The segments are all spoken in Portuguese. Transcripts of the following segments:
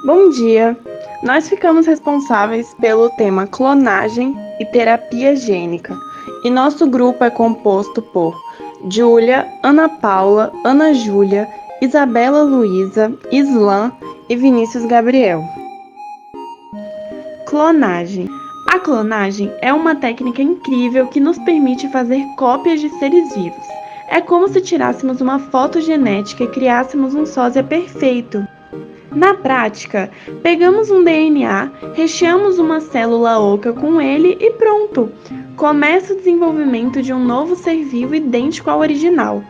Bom dia! Nós ficamos responsáveis pelo tema clonagem e terapia gênica, e nosso grupo é composto por Júlia, Ana Paula, Ana Júlia, Isabela Luísa, Islan e Vinícius Gabriel. Clonagem. A clonagem é uma técnica incrível que nos permite fazer cópias de seres vivos. É como se tirássemos uma foto genética e criássemos um sósia perfeito. Na prática, pegamos um DNA, recheamos uma célula oca com ele e pronto! Começa o desenvolvimento de um novo ser vivo idêntico ao original.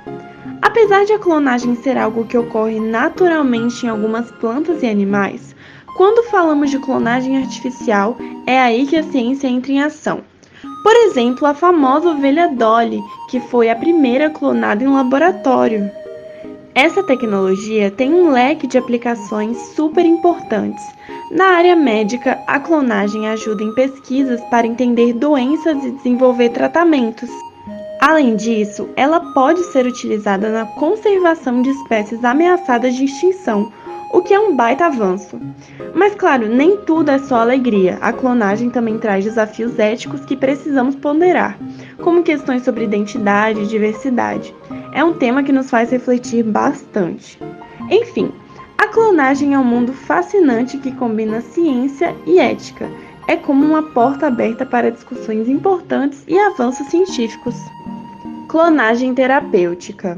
Apesar de a clonagem ser algo que ocorre naturalmente em algumas plantas e animais, quando falamos de clonagem artificial, é aí que a ciência entra em ação. Por exemplo, a famosa ovelha Dolly, que foi a primeira clonada em laboratório. Essa tecnologia tem um leque de aplicações super importantes. Na área médica, a clonagem ajuda em pesquisas para entender doenças e desenvolver tratamentos. Além disso, ela pode ser utilizada na conservação de espécies ameaçadas de extinção, o que é um baita avanço. Mas claro, nem tudo é só alegria. A clonagem também traz desafios éticos que precisamos ponderar, como questões sobre identidade e diversidade. É um tema que nos faz refletir bastante. Enfim, a clonagem é um mundo fascinante que combina ciência e ética. É como uma porta aberta para discussões importantes e avanços científicos. Clonagem terapêutica.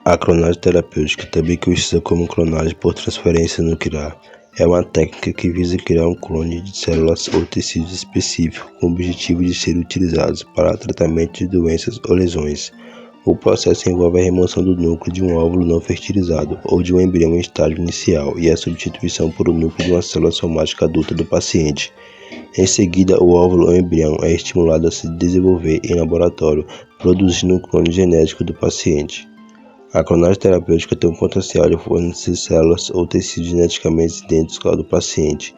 A clonagem terapêutica, também conhecida como clonagem por transferência nuclear, é uma técnica que visa criar um clone de células ou tecidos específicos com o objetivo de serem utilizados para tratamento de doenças ou lesões. O processo envolve a remoção do núcleo de um óvulo não fertilizado ou de um embrião em estágio inicial e a substituição por um núcleo de uma célula somática adulta do paciente. Em seguida, o óvulo ou embrião é estimulado a se desenvolver em laboratório, produzindo um clone genético do paciente. A clonagem terapêutica tem o potencial de fornecer células ou tecidos geneticamente idênticos ao do paciente,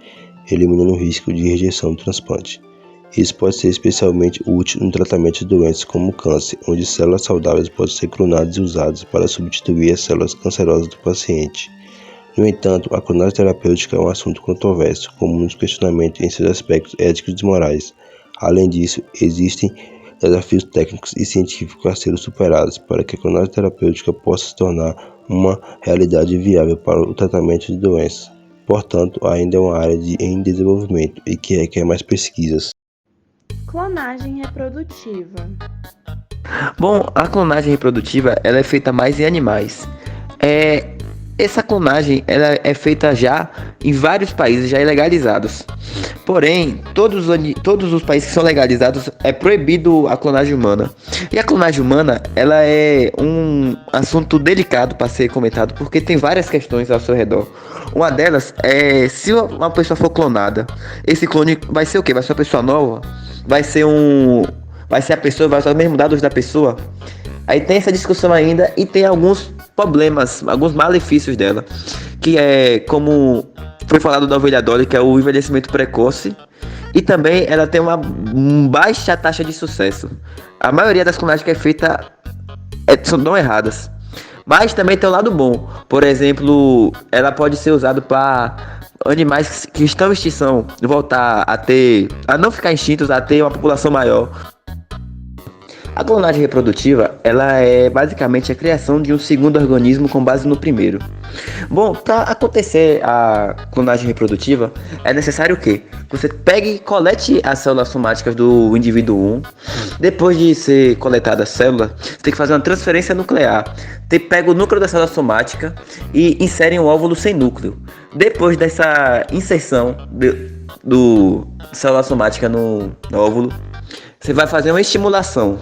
eliminando o risco de rejeição do transplante. Isso pode ser especialmente útil no tratamento de doenças como o câncer, onde células saudáveis podem ser clonadas e usadas para substituir as células cancerosas do paciente. No entanto, a clonagem terapêutica é um assunto controverso, com muitos questionamentos em seus aspectos éticos e morais. Além disso, existem desafios técnicos e científicos a serem superados para que a clonagem terapêutica possa se tornar uma realidade viável para o tratamento de doenças. Portanto, ainda é uma área em desenvolvimento e que requer mais pesquisas. Clonagem reprodutiva. Bom, a clonagem reprodutiva ela é feita mais em animais. Essa clonagem ela é feita já em vários países já legalizados. Porém, todos os países que são legalizados é proibido a clonagem humana. E a clonagem humana ela é um assunto delicado para ser comentado porque tem várias questões ao seu redor. Uma delas é se uma pessoa for clonada, esse clone vai ser o quê? Vai ser uma pessoa nova? Vai ser a pessoa, vai usar os mesmos dados da pessoa? Aí tem essa discussão ainda e tem alguns problemas, alguns malefícios dela, que é como foi falado da ovelha Dolly, que é o envelhecimento precoce, e também ela tem uma baixa taxa de sucesso. A maioria das clonagens que é feita são erradas, mas também tem um lado bom. Por exemplo, ela pode ser usada para animais que estão em extinção voltar a não ficar extintos, a ter uma população maior. A clonagem reprodutiva, ela é basicamente a criação de um segundo organismo com base no primeiro. Bom, para acontecer a clonagem reprodutiva, é necessário o quê? Que você pegue e colete as células somáticas do indivíduo 1. Depois de ser coletada a célula, você tem que fazer uma transferência nuclear. Você pega o núcleo da célula somática e insere um óvulo sem núcleo. Depois dessa inserção do célula somática no óvulo, você vai fazer uma estimulação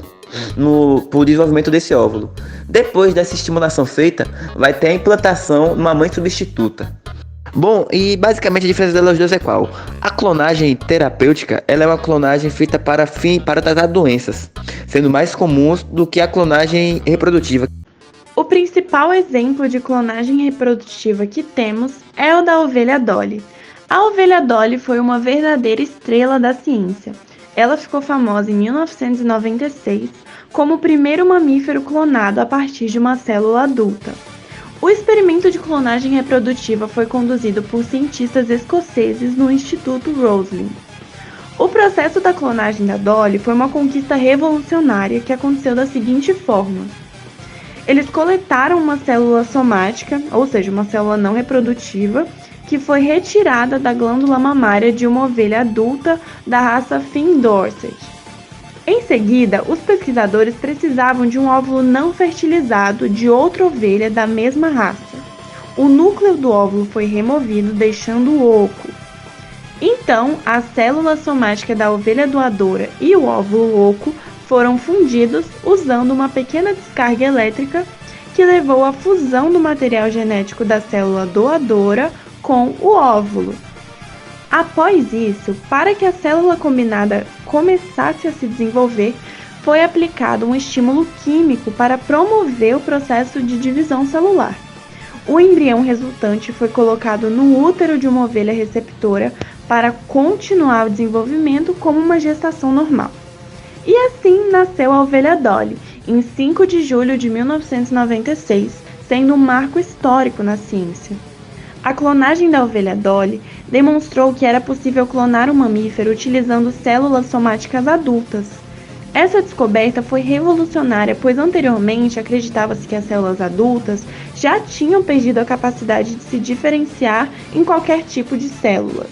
por desenvolvimento desse óvulo. Depois dessa estimulação feita, vai ter a implantação numa mãe substituta. Bom, e basicamente a diferença delas duas é qual? A clonagem terapêutica, ela é uma clonagem feita para tratar doenças, sendo mais comuns do que a clonagem reprodutiva. O principal exemplo de clonagem reprodutiva que temos é o da ovelha Dolly. A ovelha Dolly foi uma verdadeira estrela da ciência. Ela ficou famosa em 1996 como o primeiro mamífero clonado a partir de uma célula adulta. O experimento de clonagem reprodutiva foi conduzido por cientistas escoceses no Instituto Roslin. O processo da clonagem da Dolly foi uma conquista revolucionária que aconteceu da seguinte forma. Eles coletaram uma célula somática, ou seja, uma célula não reprodutiva, que foi retirada da glândula mamária de uma ovelha adulta da raça Finn Dorset. Em seguida, os pesquisadores precisavam de um óvulo não fertilizado de outra ovelha da mesma raça. O núcleo do óvulo foi removido, deixando oco. Então, a célula somática da ovelha doadora e o óvulo oco foram fundidos usando uma pequena descarga elétrica que levou à fusão do material genético da célula doadora com o óvulo. Após isso, para que a célula combinada começasse a se desenvolver, foi aplicado um estímulo químico para promover o processo de divisão celular. O embrião resultante foi colocado no útero de uma ovelha receptora para continuar o desenvolvimento como uma gestação normal. E assim nasceu a ovelha Dolly, em 5 de julho de 1996, sendo um marco histórico na ciência. A clonagem da ovelha Dolly demonstrou que era possível clonar um mamífero utilizando células somáticas adultas. Essa descoberta foi revolucionária, pois anteriormente acreditava-se que as células adultas já tinham perdido a capacidade de se diferenciar em qualquer tipo de célula.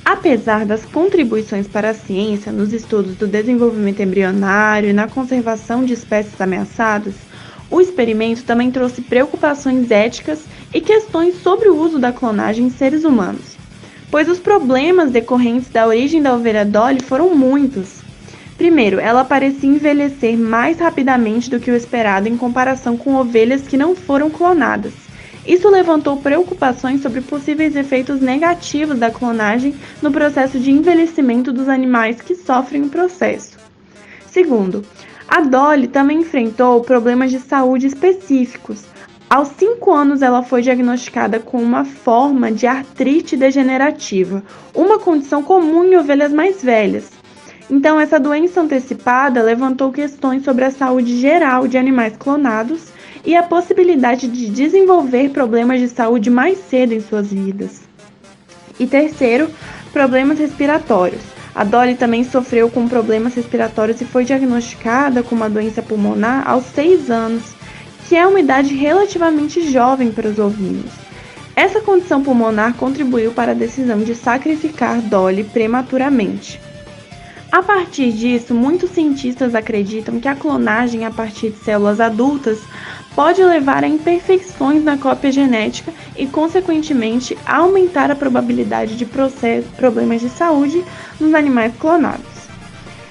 Apesar das contribuições para a ciência nos estudos do desenvolvimento embrionário e na conservação de espécies ameaçadas, o experimento também trouxe preocupações éticas e questões sobre o uso da clonagem em seres humanos, pois os problemas decorrentes da origem da ovelha Dolly foram muitos. Primeiro, ela parecia envelhecer mais rapidamente do que o esperado em comparação com ovelhas que não foram clonadas. Isso levantou preocupações sobre possíveis efeitos negativos da clonagem no processo de envelhecimento dos animais que sofrem o processo. Segundo, a Dolly também enfrentou problemas de saúde específicos. Aos 5 anos, ela foi diagnosticada com uma forma de artrite degenerativa, uma condição comum em ovelhas mais velhas. Então, essa doença antecipada levantou questões sobre a saúde geral de animais clonados e a possibilidade de desenvolver problemas de saúde mais cedo em suas vidas. E terceiro, problemas respiratórios. A Dolly também sofreu com problemas respiratórios e foi diagnosticada com uma doença pulmonar aos 6 anos, que é uma idade relativamente jovem para os ovinos. Essa condição pulmonar contribuiu para a decisão de sacrificar Dolly prematuramente. A partir disso, muitos cientistas acreditam que a clonagem a partir de células adultas pode levar a imperfeições na cópia genética e, consequentemente, aumentar a probabilidade de problemas de saúde nos animais clonados.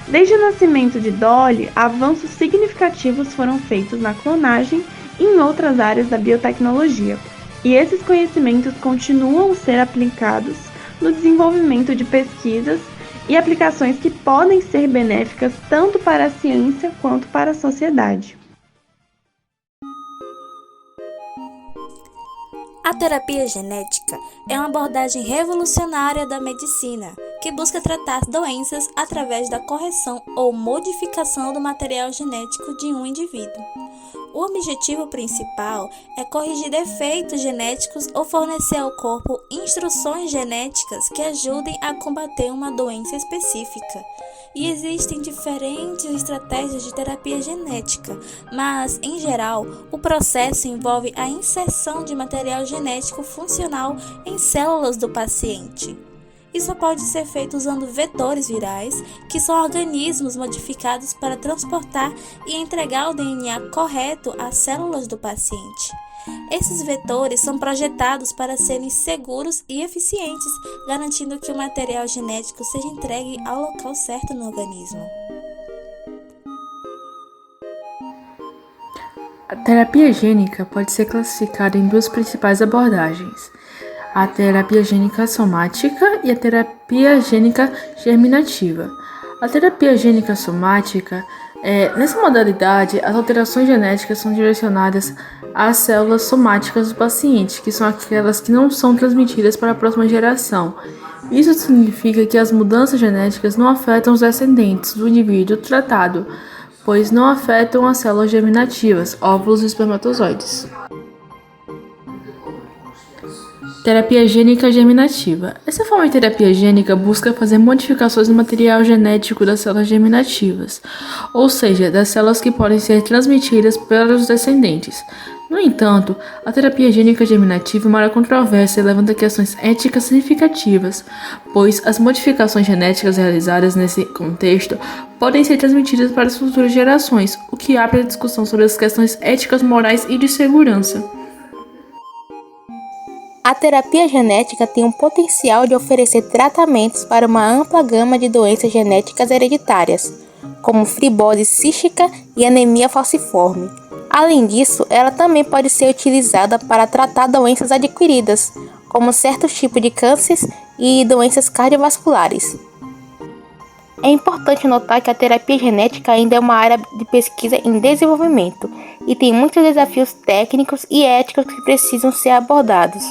Desde o nascimento de Dolly, avanços significativos foram feitos na clonagem e em outras áreas da biotecnologia, e esses conhecimentos continuam a ser aplicados no desenvolvimento de pesquisas e aplicações que podem ser benéficas tanto para a ciência quanto para a sociedade. A terapia genética é uma abordagem revolucionária da medicina, que busca tratar doenças através da correção ou modificação do material genético de um indivíduo. O objetivo principal é corrigir defeitos genéticos ou fornecer ao corpo instruções genéticas que ajudem a combater uma doença específica. E existem diferentes estratégias de terapia genética, mas, em geral, o processo envolve a inserção de material genético funcional em células do paciente. Isso pode ser feito usando vetores virais, que são organismos modificados para transportar e entregar o DNA correto às células do paciente. Esses vetores são projetados para serem seguros e eficientes, garantindo que o material genético seja entregue ao local certo no organismo. A terapia gênica pode ser classificada em duas principais abordagens: a terapia gênica somática e a terapia gênica germinativa. A terapia gênica somática nessa modalidade, as alterações genéticas são direcionadas às células somáticas do paciente, que são aquelas que não são transmitidas para a próxima geração. Isso significa que as mudanças genéticas não afetam os descendentes do indivíduo tratado. pois não afetam as células germinativas, óvulos e espermatozoides. Terapia gênica germinativa. Essa forma de terapia gênica busca fazer modificações no material genético das células germinativas, ou seja, das células que podem ser transmitidas pelos descendentes. No entanto, a terapia gênica germinativa é uma área controversa e levanta questões éticas significativas, pois as modificações genéticas realizadas nesse contexto podem ser transmitidas para as futuras gerações, o que abre a discussão sobre as questões éticas, morais e de segurança. A terapia genética tem o potencial de oferecer tratamentos para uma ampla gama de doenças genéticas hereditárias, como fibrose cística e anemia falciforme. Além disso, ela também pode ser utilizada para tratar doenças adquiridas, como certos tipos de cânceres e doenças cardiovasculares. É importante notar que a terapia genética ainda é uma área de pesquisa em desenvolvimento e tem muitos desafios técnicos e éticos que precisam ser abordados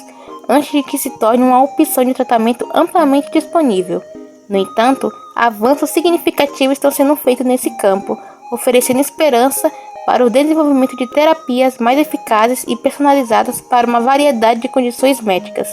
antes de que se torne uma opção de tratamento amplamente disponível. No entanto, avanços significativos estão sendo feitos nesse campo, oferecendo esperança para o desenvolvimento de terapias mais eficazes e personalizadas para uma variedade de condições médicas.